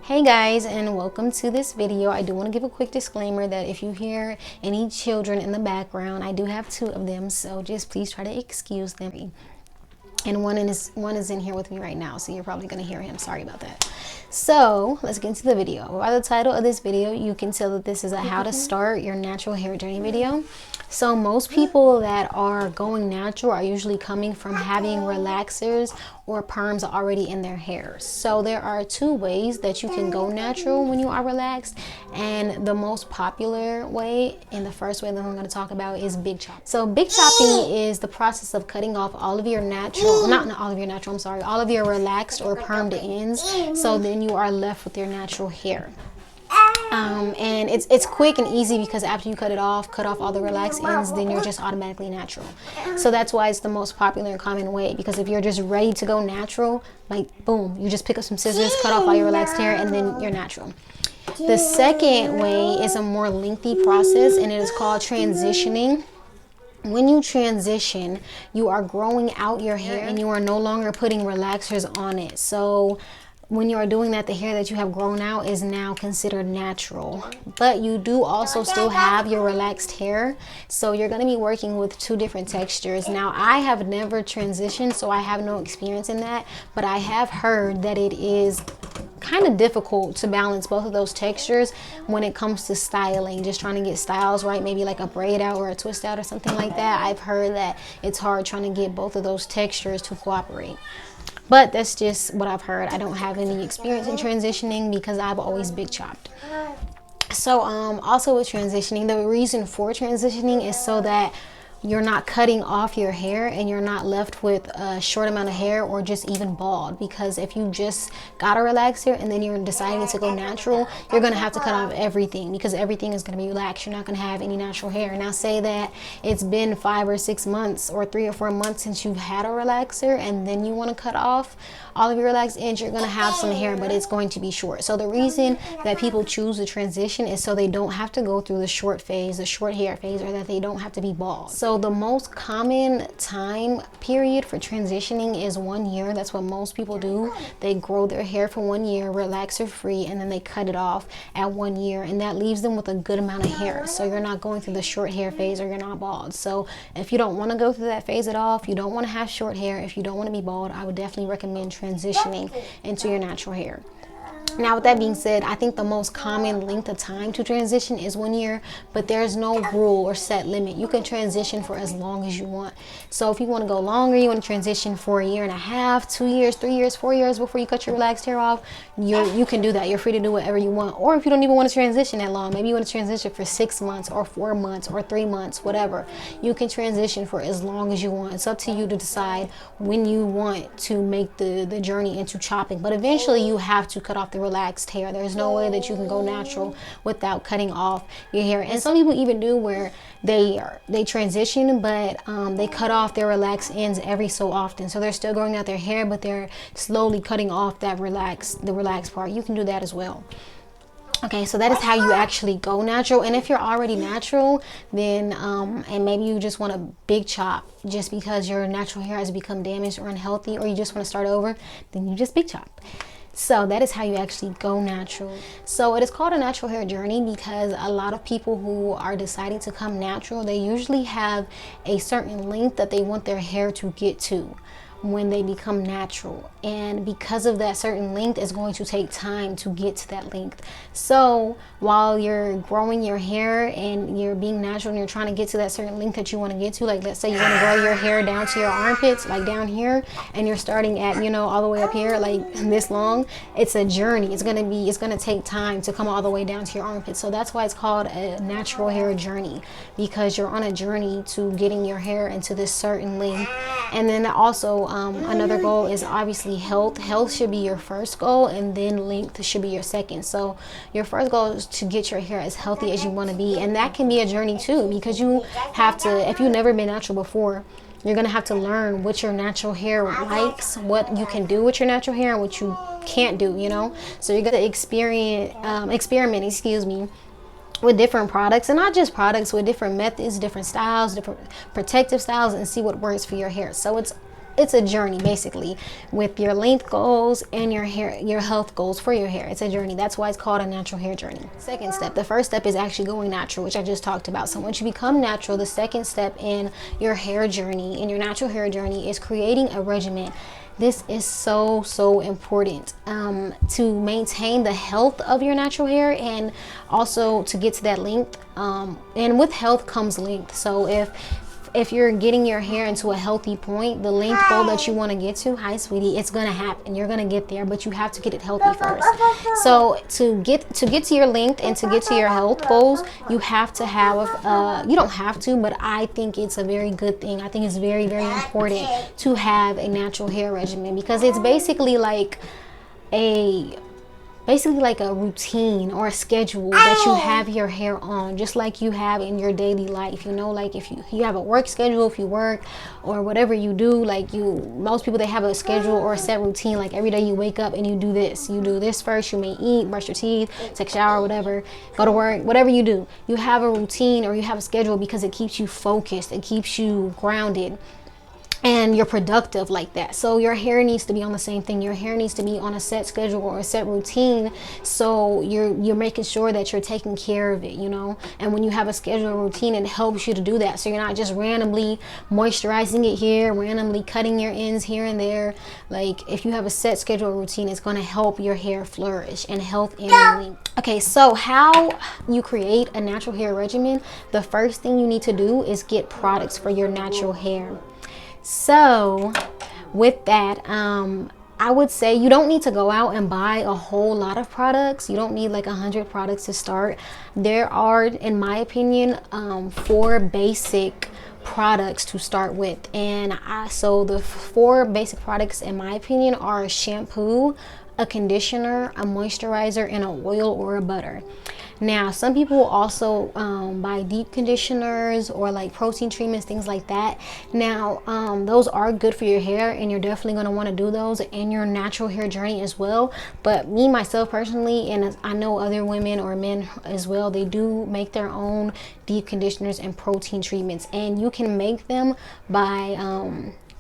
Hey guys, and welcome to this video. I do want to give a quick disclaimer that if you hear any children in the background, I do have 2 of them, so just please try to excuse them. And one is in here with me right now, so you're probably going to hear him. Sorry about that. So let's get into the video. By the title of this video, you can tell that this is a how to start your natural hair journey video. So most people that are going natural are usually coming from having relaxers or perms already in their hair. So there are 2 ways that you can go natural when you are relaxed, and the most popular way, and the first way that I'm going to talk about, is big chop. So big chopping is the process of cutting off all of your natural, not all of your natural, I'm sorry, all of your relaxed or permed ends, so then you are left with your natural hair. And it's quick and easy because after you cut off all the relaxed ends, then you're just automatically natural. So that's why it's the most popular and common way, because if you're just ready to go natural, like boom, you just pick up some scissors, cut off all your relaxed hair, and then you're natural. The second way is a more lengthy process, and it is called transitioning. When you transition, you are growing out your hair and you are no longer putting relaxers on it. So when you are doing that, the hair that you have grown out is now considered natural, but you do also still have your relaxed hair, so you're going to be working with 2 different textures. Now, I have never transitioned, so I have no experience in that, but I have heard that it is kind of difficult to balance both of those textures when it comes to styling, just trying to get styles right, maybe like a braid out or a twist out or something like that. I've heard that it's hard trying to get both of those textures to cooperate. But that's just what I've heard. I don't have any experience in transitioning because I've always big chopped. So also with transitioning, the reason for transitioning is so that you're not cutting off your hair and you're not left with a short amount of hair or just even bald. Because if you just got a relaxer and then you're deciding to go natural, you're going to have to cut off everything because everything is going to be relaxed. You're not going to have any natural hair. Now say that it's been 5 or 6 months or 3 or 4 months since you've had a relaxer, and then you want to cut off all of your relaxed ends, you're going to have some hair, but it's going to be short. So the reason that people choose the transition is so they don't have to go through the short phase, the short hair phase, or that they don't have to be bald. So the most common time period for transitioning is 1 year. That's what most people do. They grow their hair for 1 year, relaxer free, and then they cut it off at 1 year, and that leaves them with a good amount of hair. So you're not going through the short hair phase, or you're not bald. So if you don't want to go through that phase at all, if you don't want to have short hair, if you don't want to be bald, I would definitely recommend transitioning into your natural hair. Now, with that being said, I think the most common length of time to transition is 1 year, but there's no rule or set limit. You can transition for as long as you want. So if you want to go longer, you want to transition for 1.5 years, 2 years, 3 years, 4 years before you cut your relaxed hair off, you can do that. You're free to do whatever you want. Or if you don't even want to transition that long, maybe you want to transition for 6 months or 4 months or 3 months, whatever. You can transition for as long as you want. It's up to you to decide when you want to make the journey into chopping. But eventually you have to cut off the relaxed hair. There's no way that you can go natural without cutting off your hair. And some people even do where they transition, but they cut off their relaxed ends every so often. So they're still growing out their hair, but they're slowly cutting off that the relaxed part. You can do that as well. Okay, so that is how you actually go natural. And if you're already natural, then and maybe you just want a big chop just because your natural hair has become damaged or unhealthy, or you just want to start over, then you just big chop. So that is how you actually go natural. So it is called a natural hair journey because a lot of people who are deciding to come natural, they usually have a certain length that they want their hair to get to when they become natural, and because of that certain length, it's going to take time to get to that length. So while you're growing your hair and you're being natural and you're trying to get to that certain length that you want to get to, like let's say you want to grow your hair down to your armpits, like down here, and you're starting at, you know, all the way up here, like this long, it's a journey. It's going to take time to come all the way down to your armpits. So that's why it's called a natural hair journey, because you're on a journey to getting your hair into this certain length. And then also another goal is obviously health. Health should be your first goal, and then length should be your second. So your first goal is to get your hair as healthy as you want to be, and that can be a journey too, because you have to, if you've never been natural before, you're going to have to learn what your natural hair likes, what you can do with your natural hair and what you can't do, you know. So you're going to experiment with different products, and not just products, with different methods, different styles, different protective styles, and see what works for your hair. So it's it's a journey basically with your length goals and your hair, your health goals for your hair. It's a journey. That's why it's called a natural hair journey. Second step, the first step is actually going natural, which I just talked about. So once you become natural, the second step in your hair journey, in your natural hair journey, is creating a regimen. This is so important to maintain the health of your natural hair, and also to get to that length. And with health comes length. So if you're getting your hair into a healthy point, the length goal that you want to get to, hi sweetie, it's gonna happen. You're gonna get there, but you have to get it healthy first. So to get to your length and to get to your health goals, you have to have you don't have to, but I think it's a very good thing. I think it's very important to have a natural hair regimen, because it's basically like a routine or a schedule that you have your hair on, just like you have in your daily life. You know, like if you have a work schedule, if you work or whatever you do, like most people, they have a schedule or a set routine. Like every day you wake up and you do this first. You may eat, brush your teeth, take a shower, whatever, go to work, whatever you do. You have a routine or you have a schedule because it keeps you focused, it keeps you grounded, and you're productive like that. So your hair needs to be on the same thing. Your hair needs to be on a set schedule or a set routine. So you're making sure that you're taking care of it, you know. And when you have a schedule or routine, it helps you to do that. So you're not just randomly moisturizing it here, randomly cutting your ends here and there. Like if you have a set schedule or routine, it's going to help your hair flourish and health and length. Okay, so how you create a natural hair regimen? The first thing you need to do is get products for your natural hair. So with that, I would say you don't need to go out and buy a whole lot of products. You don't need like 100 products to start. There are, in my opinion, 4 basic products to start with. And so the 4 basic products, in my opinion, are a shampoo, a conditioner, a moisturizer, and an oil or a butter. Now, some people also buy deep conditioners or like protein treatments, things like that. Now, those are good for your hair, and you're definitely going to want to do those in your natural hair journey as well. But me, myself personally, and I know other women or men as well, they do make their own deep conditioners and protein treatments, and you can make them by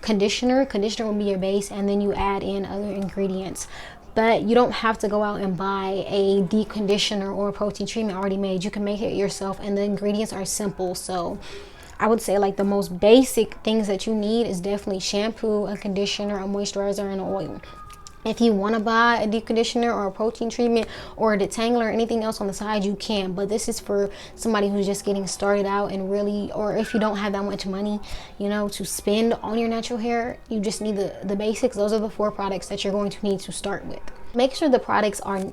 conditioner will be your base, and then you add in other ingredients. But you don't have to go out and buy a deep conditioner or a protein treatment already made. You can make it yourself, and the ingredients are simple. So I would say like the most basic things that you need is definitely shampoo, a conditioner, a moisturizer, and an oil. If you want to buy a deep conditioner or a protein treatment or a detangler or anything else on the side, you can. But this is for somebody who's just getting started out, and really, or if you don't have that much money, you know, to spend on your natural hair, you just need the basics. Those are the 4 products that you're going to need to start with. Make sure the products are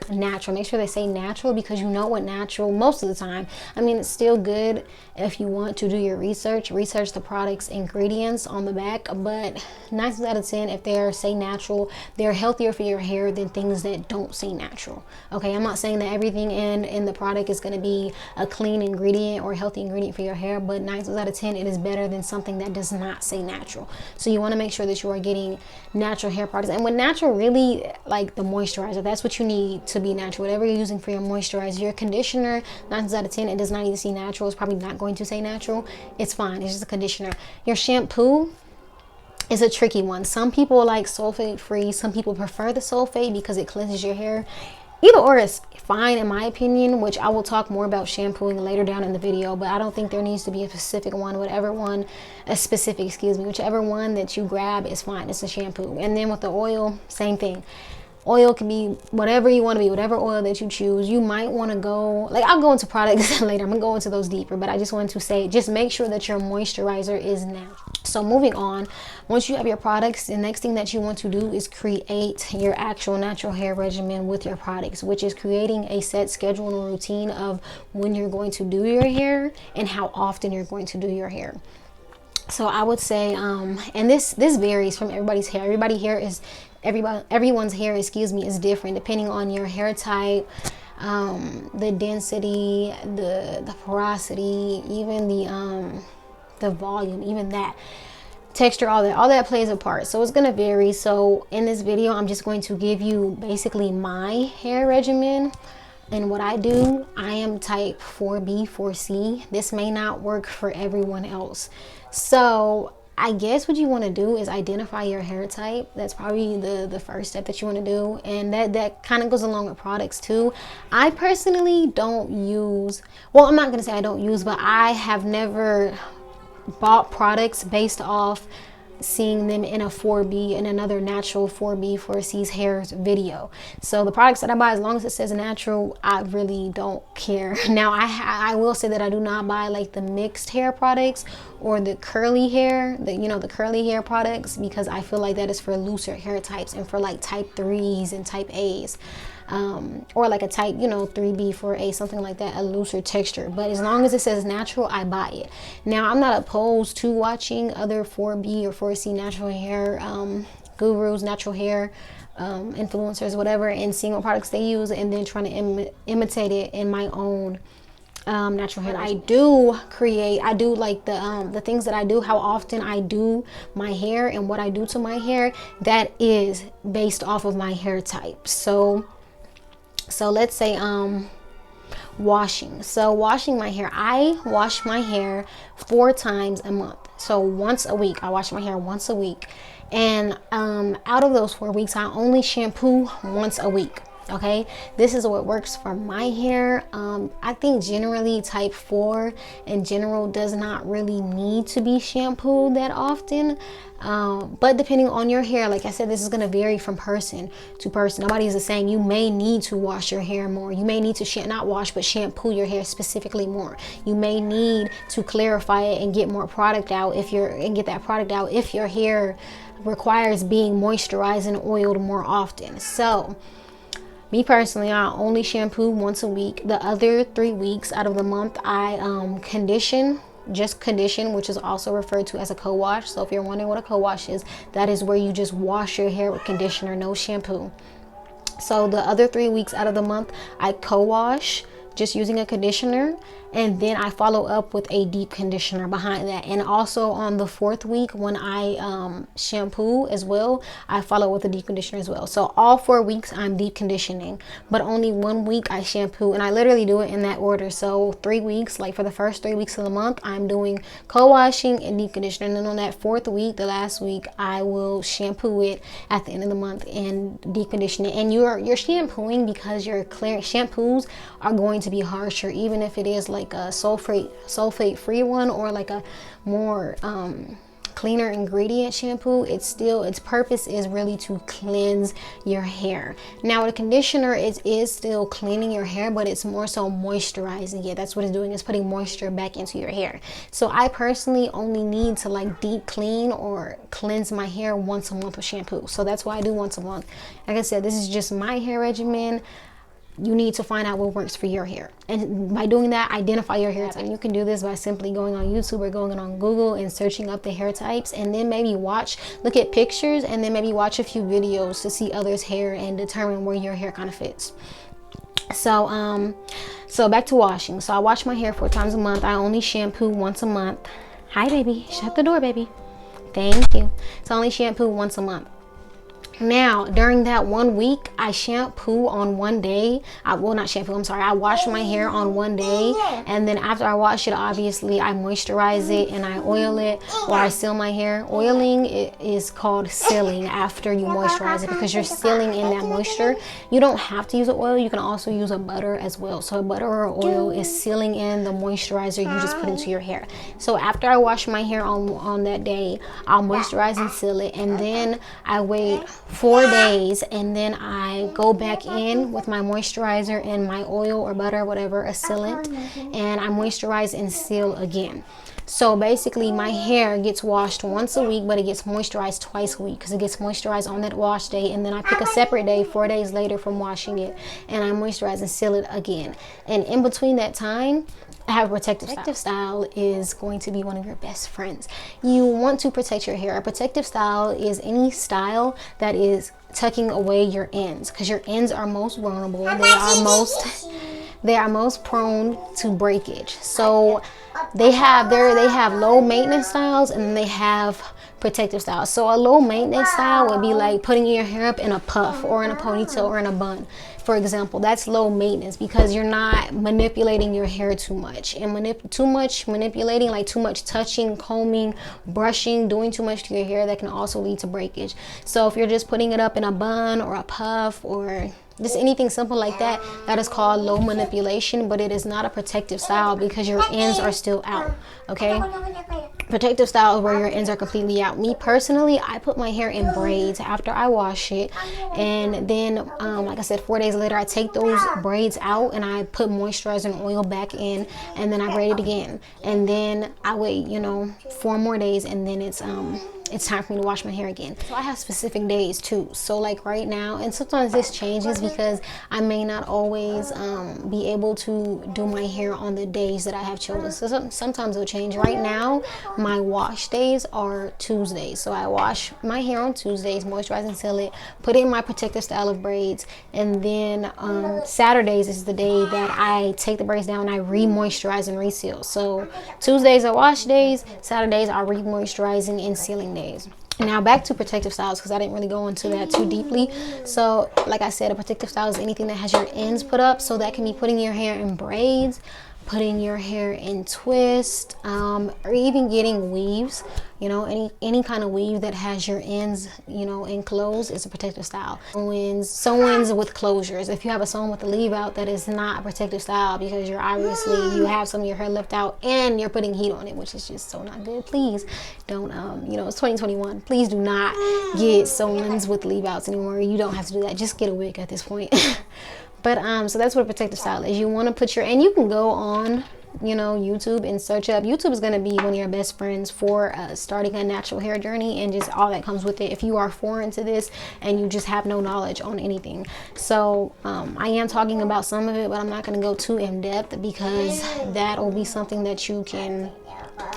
natural. Make sure they say natural, because you know what natural most of the time. I mean, it's still good if you want to do your research the products ingredients on the back, but 9 times out of 10, if they say natural, they're healthier for your hair than things that don't say natural. Okay, I'm not saying that everything in the product is going to be a clean ingredient or a healthy ingredient for your hair, but 9 times out of 10, it is better than something that does not say natural. So you want to make sure that you are getting natural hair products. And with natural, really, like the moisturizer, that's what you need to be natural. Whatever you're using for your moisturizer, your conditioner, 9 times out of 10, it does not need to say natural. It's probably not going to say natural. It's fine. It's just a conditioner. Your shampoo is a tricky one. Some people like sulfate free. Some people prefer the sulfate because it cleanses your hair. Either or is fine in my opinion, which I will talk more about shampooing later down in the video, but I don't think there needs to be a specific one. Whichever one that you grab is fine. It's a shampoo. And then with the oil, same thing. Oil can be whatever you want to be, whatever oil that you choose. You might want to go, like, I'll go into products later. I'm going to go into those deeper, but I just wanted to say, just make sure that your moisturizer is natural. So moving on, once you have your products, the next thing that you want to do is create your actual natural hair regimen with your products, which is creating a set schedule and routine of when you're going to do your hair and how often you're going to do your hair. So I would say, and this varies from everybody's hair. Everyone's hair, is different depending on your hair type, the density, the porosity, even the volume, even that texture, all that plays a part. So it's gonna vary. So in this video, I'm just going to give you basically my hair regimen and what I do. I am type 4B, 4C. This may not work for everyone else. So I guess what you want to do is identify your hair type. That's probably the first step that you want to do, and that kind of goes along with products too. I personally don't use, well, I'm not gonna say I don't use, but I have never bought products based off seeing them in a 4B in another natural 4B 4C's hairs video. So the products that I buy, as long as it says natural, I really don't care. Now I will say that I do not buy like the mixed hair products or the curly hair, the curly hair products, because I feel like that is for looser hair types and for like type 3s and type A's. Or like a type 3B 4A, something like that, a looser texture. But as long as it says natural, I buy it. Now I'm not opposed to watching other 4B or 4C natural hair gurus, natural hair influencers, whatever, and seeing what products they use and then trying to imitate it in my own natural hair. I do like the things that I do, how often I do my hair and what I do to my hair, that is based off of my hair type. So let's say washing. So washing my hair, I wash my hair 4 times a month. So once a week, I wash my hair once a week. And out of those 4 weeks, I only shampoo once a week. Okay, this is what works for my hair. I think generally type 4 in general does not really need to be shampooed that often. But depending on your hair, like I said, this is going to vary from person to person. Nobody is the same. You may need to wash your hair more. You may need to not wash, but shampoo your hair specifically more. You may need to clarify it and get more product out if your hair requires being moisturized and oiled more often. So me personally, I only shampoo once a week. The other 3 weeks out of the month, I condition, which is also referred to as a co-wash. So if you're wondering what a co-wash is, that is where you just wash your hair with conditioner, no shampoo. So the other 3 weeks out of the month, I co-wash just using a conditioner, and then I follow up with a deep conditioner behind that. And also on the 4th week, when I shampoo as well, I follow with a deep conditioner as well. So all 4 weeks I'm deep conditioning, but only 1 week I shampoo, and I literally do it in that order. So 3 weeks, like for the first 3 weeks of the month, I'm doing co-washing and deep conditioning, and then on that 4th week, the last week, I will shampoo it at the end of the month and deep condition it. And you're shampooing because your clear shampoos are going to be harsher, even if it is like a sulfate free one or like a more cleaner ingredient shampoo. Its purpose is really to cleanse your hair. Now the conditioner is still cleaning your hair, but it's more so moisturizing it. That's what it's doing, is putting moisture back into your hair. So I personally only need to like deep clean or cleanse my hair once a month with shampoo. So that's why I do once a month. Like I said, this is just my hair regimen. You need to find out what works for your hair, and by doing that, identify your hair type. And you can do this by simply going on YouTube or going on Google and searching up the hair types, and then maybe look at pictures, and then maybe watch a few videos to see others' hair and determine where your hair kind of fits. So back to washing. So I wash my hair 4 times a month. I only shampoo once a month. Hi baby, shut the door baby. Thank you. So I only shampoo once a month. Now during that 1 week, I shampoo on one day. I wash my hair on one day, and then after I wash it, obviously I moisturize it and I oil it, or I seal my hair. Oiling is called sealing after you moisturize it, because you're sealing in that moisture. You don't have to use an oil. You can also use a butter as well. So a butter or oil is sealing in the moisturizer you just put into your hair. So after I wash my hair on that day, I'll moisturize and seal it, and then I wait 4 days, and then I go back in with my moisturizer and my oil or butter, whatever, a sealant, and I moisturize and seal again. So basically my hair gets washed once a week, but it gets moisturized twice a week, because it gets moisturized on that wash day, and then I pick a separate day 4 days later from washing it, and I moisturize and seal it again. And in between that time, I have a protective style is going to be one of your best friends. You want to protect your hair. A protective style is any style that is tucking away your ends, because your ends are most vulnerable. They are most prone to breakage. So they have low maintenance styles, and they have protective style. So a low maintenance style would be like putting your hair up in a puff or in a ponytail or in a bun, for example. That's low maintenance because you're not manipulating your hair too much. And too much manipulating, like too much touching, combing, brushing, doing too much to your hair, that can also lead to breakage. So if you're just putting it up in a bun or a puff or just anything simple like that, that is called low manipulation, but it is not a protective style because your ends are still out, okay? Protective style is where your ends are completely out. Me personally, I put my hair in braids after I wash it, and then like I said, 4 days later I take those braids out and I put moisturizer and oil back in, and then I braid it again, and then I wait, you know, 4 more days, and then it's time for me to wash my hair again. So I have specific days too. So like right now, and sometimes this changes because I may not always be able to do my hair on the days that I have chosen. So sometimes it'll change. Right now, my wash days are Tuesdays. So I wash my hair on Tuesdays, moisturize and seal it, put it in my protective style of braids, and then Saturdays is the day that I take the braids down and I re-moisturize and reseal. So Tuesdays are wash days, Saturdays are re-moisturizing and sealing days. Now back to protective styles, because I didn't really go into that too deeply. So like I said, a protective style is anything that has your ends put up. So that can be putting your hair in braids, putting your hair in twist, or even getting weaves. You know, any kind of weave that has your ends, you know, enclosed is a protective style. Sew-ins with closures. If you have a sew-in with a leave out, that is not a protective style because you're obviously, you have some of your hair left out and you're putting heat on it, which is just so not good. Please don't, you know, it's 2021. Please do not get sew-ins with leave outs anymore. You don't have to do that. Just get a wig at this point. But so that's what a protective style is. You want to put your, and you can go on, you know, YouTube and search up. YouTube is going to be one of your best friends for starting a natural hair journey and just all that comes with it if you are foreign to this and you just have no knowledge on anything. So I am talking about some of it, but I'm not going to go too in depth because that will be something that you can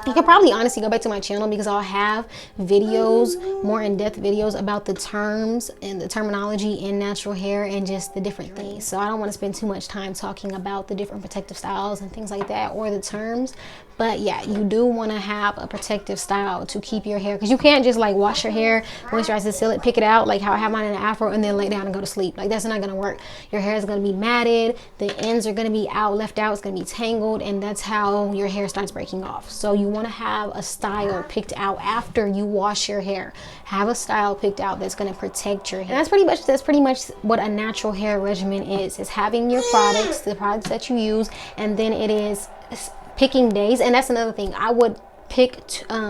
probably honestly go back to my channel, because I'll have videos, more in-depth videos about the terms and the terminology in natural hair and just the different things. So I don't want to spend too much time talking about the different protective styles and things like that or the terms. But yeah, you do want to have a protective style to keep your hair, because you can't just like wash your hair, moisturize it, seal it, pick it out like how I have mine in an afro and then lay down and go to sleep. Like that's not going to work. Your hair is going to be matted, the ends are going to be out, left out, it's going to be tangled, and that's how your hair starts breaking off. So you want to have a style picked out after you wash your hair. Have a style picked out that's going to protect your hair. And that's pretty much what a natural hair regimen is having your products, the products that you use, and then it is picking days. And that's another thing. I would pick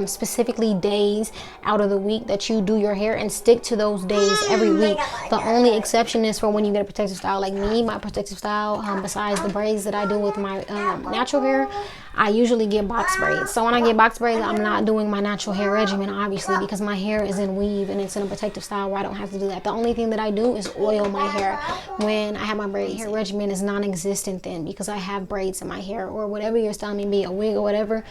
specifically days out of the week that you do your hair and stick to those days every week. The only exception is for when you get a protective style. Like me, my protective style, besides the braids that I do with my natural hair, I usually get box braids. So when I get box braids, I'm not doing my natural hair regimen, obviously, because my hair is in weave and it's in a protective style where I don't have to do that. The only thing that I do is oil my hair when I have my braids. Hair regimen is non-existent then because I have braids in my hair, or whatever your style may be, a wig or whatever.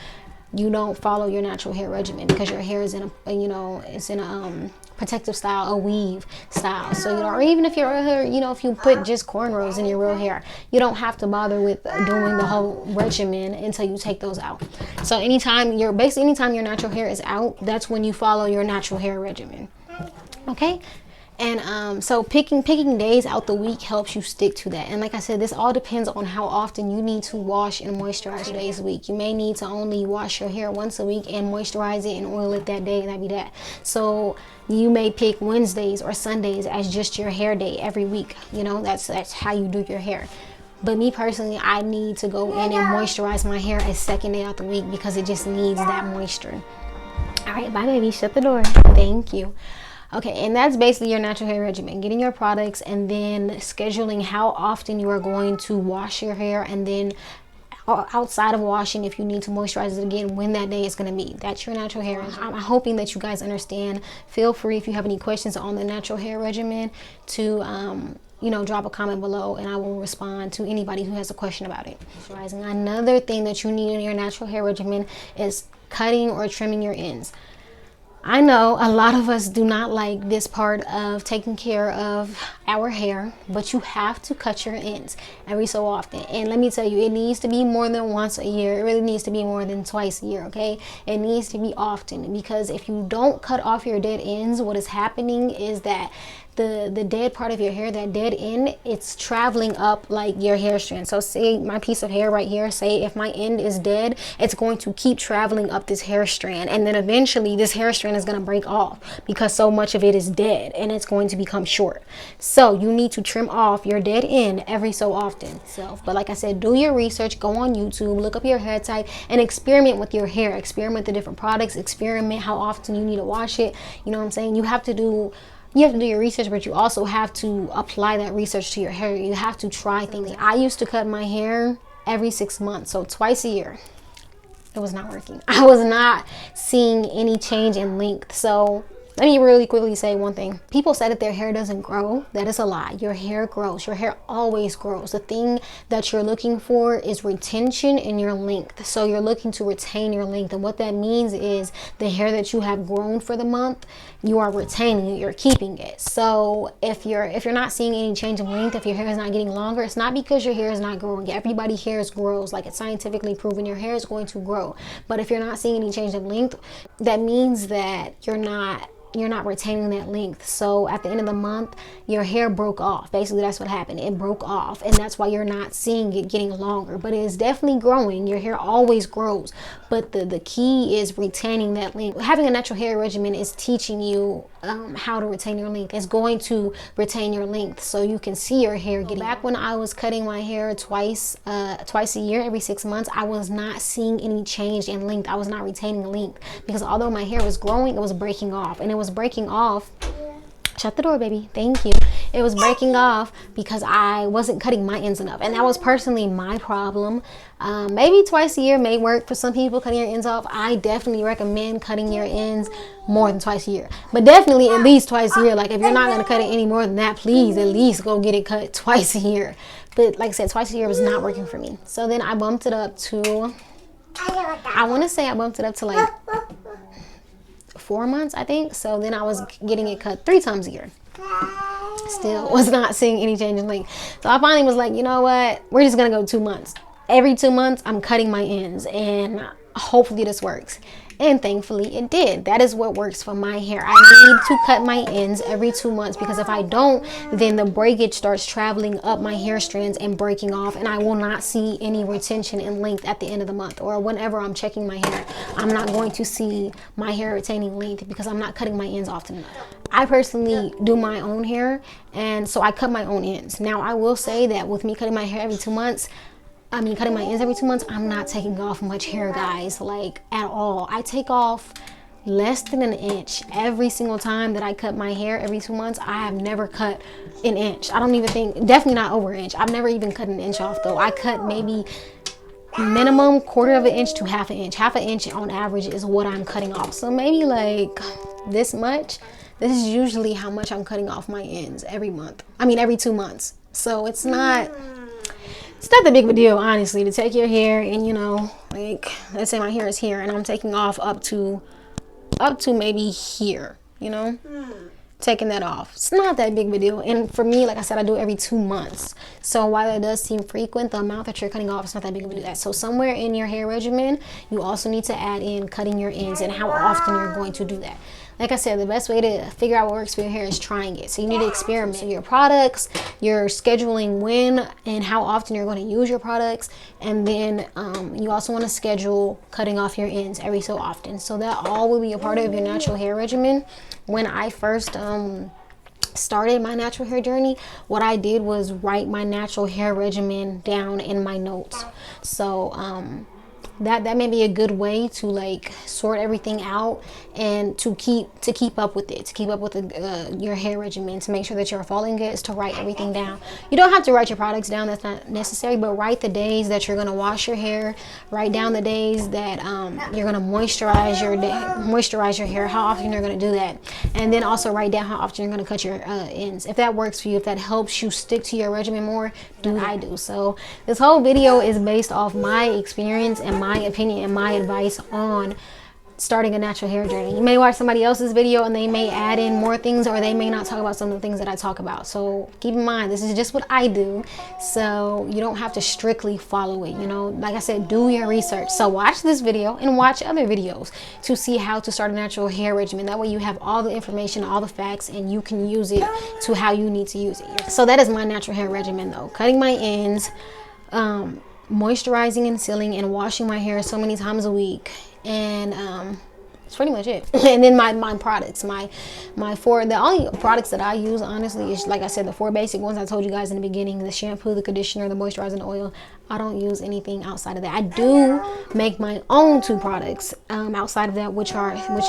You don't follow your natural hair regimen because your hair is in a, you know, it's in a protective style, a weave style. So, you know, or even if your hair, you know, if you put just cornrows in your real hair, you don't have to bother with doing the whole regimen until you take those out. So anytime your natural hair is out, that's when you follow your natural hair regimen. Okay? And so picking days out the week helps you stick to that. And like I said, this all depends on how often you need to wash and moisturize your days a week. You may need to only wash your hair once a week and moisturize it and oil it that day, and that'd be that. So you may pick Wednesdays or Sundays as just your hair day every week. You know, that's how you do your hair. But me personally, I need to go in and moisturize my hair a second day out the week because it just needs that moisture. All right, bye baby, shut the door. Thank you. Okay, and that's basically your natural hair regimen. Getting your products and then scheduling how often you are going to wash your hair, and then outside of washing, if you need to moisturize it again, when that day is going to be. That's your natural hair. I'm hoping that you guys understand. Feel free, if you have any questions on the natural hair regimen, to you know, drop a comment below and I will respond to anybody who has a question about it. Another thing that you need in your natural hair regimen is cutting or trimming your ends. I know a lot of us do not like this part of taking care of our hair, but you have to cut your ends every so often. And let me tell you, it needs to be more than once a year. It really needs to be more than twice a year, okay? It needs to be often, because if you don't cut off your dead ends, what is happening is that the dead part of your hair, that dead end, it's traveling up like your hair strand. So say my piece of hair right here, say if my end is dead, it's going to keep traveling up this hair strand, and then eventually this hair strand is going to break off because so much of it is dead and it's going to become short. So you need to trim off your dead end every so often. But like I said, do your research, go on YouTube, look up your hair type, and experiment with your hair. Experiment with the different products, experiment how often you need to wash it. You know what I'm saying? You have to do your research, but you also have to apply that research to your hair. You have to try things. I used to cut my hair every 6 months, so twice a year. It was not working. I was not seeing any change in length. So let me really quickly say one thing. People say that their hair doesn't grow. That is a lie. Your hair grows. Your hair always grows. The thing that you're looking for is retention in your length. So you're looking to retain your length. And what that means is the hair that you have grown for the month, you are retaining it. You're keeping it. So if you're not seeing any change in length, if your hair is not getting longer, it's not because your hair is not growing. Everybody's hair grows. Like, it's scientifically proven your hair is going to grow. But if you're not seeing any change in length, that means that you're not retaining that length. So at the end of the month, your hair broke off. Basically, that's what happened. It broke off, and that's why you're not seeing it getting longer. But it is definitely growing. Your hair always grows, but the key is retaining that length. Having a natural hair regimen is teaching you how to retain your length. It's going to retain your length so you can see your hair getting. Back when I was cutting my hair twice a year, every 6 months, I was not seeing any change in length. I was not retaining length, because although my hair was growing, it was breaking off, and it was breaking off. Shut the door, baby. Thank you. It was breaking off because I wasn't cutting my ends enough, and that was personally my problem. Maybe twice a year may work for some people, cutting your ends off. I definitely recommend cutting your ends more than twice a year, but definitely at least twice a year. Like, if you're not going to cut it any more than that, please at least go get it cut twice a year. But like I said, twice a year was not working for me. So then I bumped it up to, I want to say I bumped it up to like 4 months, I think. So then I was getting it cut 3 times a year. Still was not seeing any change in length. So I finally was like, you know what? We're just gonna go 2 months. Every 2 months, I'm cutting my ends, and hopefully this works. And thankfully it did. That is what works for my hair. I need to cut my ends every 2 months, because if I don't, then the breakage starts traveling up my hair strands and breaking off, and I will not see any retention in length at the end of the month, or whenever I'm checking my hair. I'm not going to see my hair retaining length because I'm not cutting my ends often enough. I personally do my own hair, and so I cut my own ends. Now, I will say that with me cutting my hair every 2 months, cutting my ends every 2 months, I'm not taking off much hair, guys, like at all. I take off less than an inch every single time that I cut my hair every 2 months. I have never cut an inch. I don't even think, definitely not over an inch. I've never even cut an inch off, though. I cut maybe minimum 1/4 of an inch to 1/2 inch. 1/2 inch on average is what I'm cutting off. So maybe like this much. This is usually how much I'm cutting off my ends every 2 months. So it's not that big of a deal, honestly, to take your hair and, you know, like, let's say my hair is here and I'm taking off up to maybe here, you know, taking that off. It's not that big of a deal. And for me, like I said, I do it every 2 months. So while it does seem frequent, the amount that you're cutting off is not that big of a deal. So somewhere in your hair regimen, you also need to add in cutting your ends and how often you're going to do that. Like I said, the best way to figure out what works for your hair is trying it. So you need to experiment your products, you're scheduling when and how often you're going to use your products, and then you also want to schedule cutting off your ends every so often. So that all will be a part of your natural hair regimen. When I first started my natural hair journey, what I did was write my natural hair regimen down in my notes. So that may be a good way to like sort everything out and to keep up with it, to keep up with your hair regimen, to make sure that you're following it, is to write everything down. You don't have to write your products down, that's not necessary, but write the days that you're going to wash your hair, write down the days that you're going to moisturize your hair, how often you're going to do that, and then also write down how often you're going to cut your ends. If that works for you, if that helps you stick to your regimen more, do what I do. So this whole video is based off my experience and my opinion and my advice on starting a natural hair journey. You may watch somebody else's video and they may add in more things, or they may not talk about some of the things that I talk about. So keep in mind, this is just what I do, so you don't have to strictly follow it. You know, like I said, do your research. So watch this video and watch other videos to see how to start a natural hair regimen. That way you have all the information, all the facts, and you can use it to how you need to use it. So that is my natural hair regimen though: cutting my ends, moisturizing and sealing, and washing my hair so many times a week. And that's pretty much it. And then my products, the only products that I use honestly is, like I said, the 4 basic ones I told you guys in the beginning: the shampoo, the conditioner, the moisturizer, and the oil. I don't use anything outside of that. I do make my own 2 products outside of that, which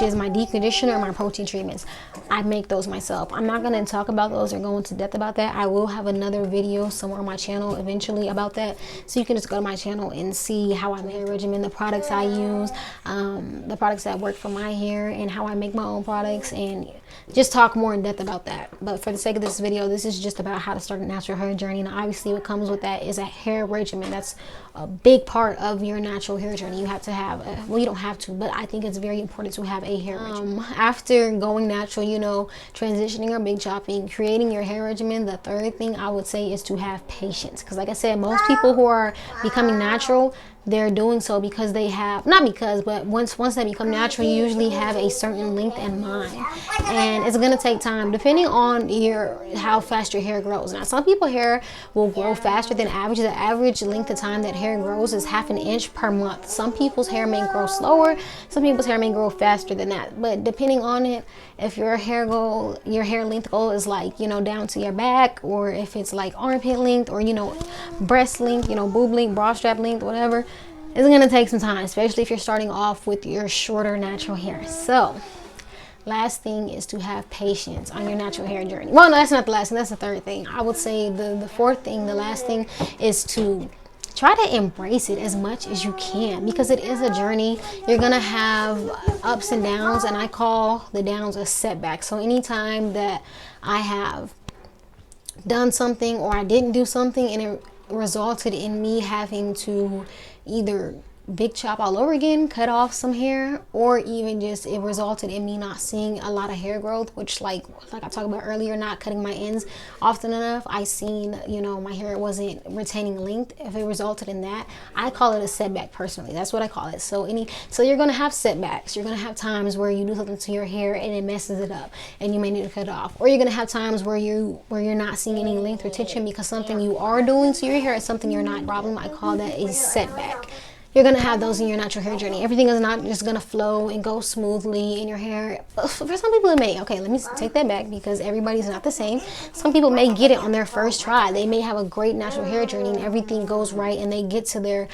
is my deep conditioner and my protein treatments. I make those myself. I'm not going to talk about those or go into depth about that. I will have another video somewhere on my channel eventually about that, so you can just go to my channel and see how I make a regimen, the products I use, the products that work for my hair, and how I make my own products, and just talk more in depth about that. But for the sake of this video, this is just about how to start a natural hair journey. And obviously what comes with that is a hair regimen. That's a big part of your natural hair journey. You have to have well, you don't have to, but I think it's very important to have a hair regimen. After going natural, you know, transitioning or big chopping, creating your hair regimen, the third thing I would say is to have patience. Because like I said, most people who are becoming natural, they're doing so because they have, not because, but once they become natural, you usually have a certain length in mind, and it's gonna take time depending on how fast your hair grows. Now some people's hair will grow faster than average. The average length of time that hair grows is ½ an inch per month. Some people's hair may grow slower, some people's hair may grow faster than that, but depending on it, if your hair length goal is like, you know, down to your back, or if it's like armpit length, or, you know, breast length, you know, boob length, bra strap length, whatever, it's gonna take some time, especially if you're starting off with your shorter natural hair. So last thing is to have patience on your natural hair journey. Well, no, that's not the last thing, that's the third thing. I would say the fourth thing, the last thing, is to try to embrace it as much as you can, because it is a journey. You're gonna have ups and downs, and I call the downs a setback. So anytime that I have done something or I didn't do something and it resulted in me having to either big chop all over again, cut off some hair, or even just it resulted in me not seeing a lot of hair growth, which like I talked about earlier, not cutting my ends often enough, I seen, you know, my hair wasn't retaining length. If it resulted in that, I call it a setback personally. That's what I call it. So you're gonna have setbacks. You're gonna have times where you do something to your hair and it messes it up and you may need to cut it off, or you're gonna have times where you're not seeing any length or tension because something you are doing to your hair is something you're not. Problem, I call that a setback. You're gonna have those in your natural hair journey. Everything is not just gonna flow and go smoothly in your hair. For some people it may. Okay, let me take that back, because everybody's not the same. Some people may get it on their first try. They may have a great natural hair journey and everything goes right, and they get to their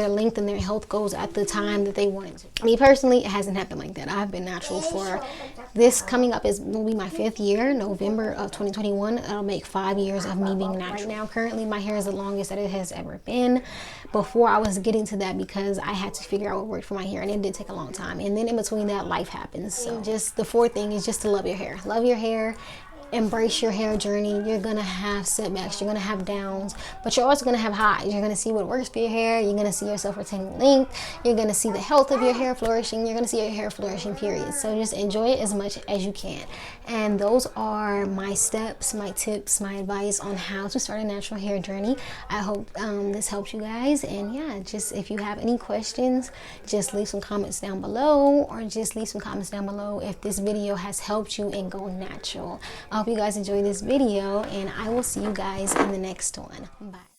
length and their health goals at the time that they want it to. Me personally, it hasn't happened like that. I've been natural for, this coming up will be my 5th year, November of 2021. That'll make 5 years of me being natural. Right now, currently, my hair is the longest that it has ever been. Before, I was getting to that because I had to figure out what worked for my hair, and it did take a long time. And then in between that, life happens. So just the fourth thing is just to love your hair. Love your hair. Embrace your hair journey. You're gonna have setbacks, you're gonna have downs, but you're also gonna have highs. You're gonna see what works for your hair. You're gonna see yourself retaining length. You're gonna see the health of your hair flourishing. You're gonna see your hair flourishing, period. So just enjoy it as much as you can. And those are my steps, my tips, my advice on how to start a natural hair journey. I hope this helps you guys. And yeah, just if you have any questions, just leave some comments down below, or just leave some comments down below if this video has helped you in going natural. I hope you guys enjoy this video, and I will see you guys in the next one. Bye.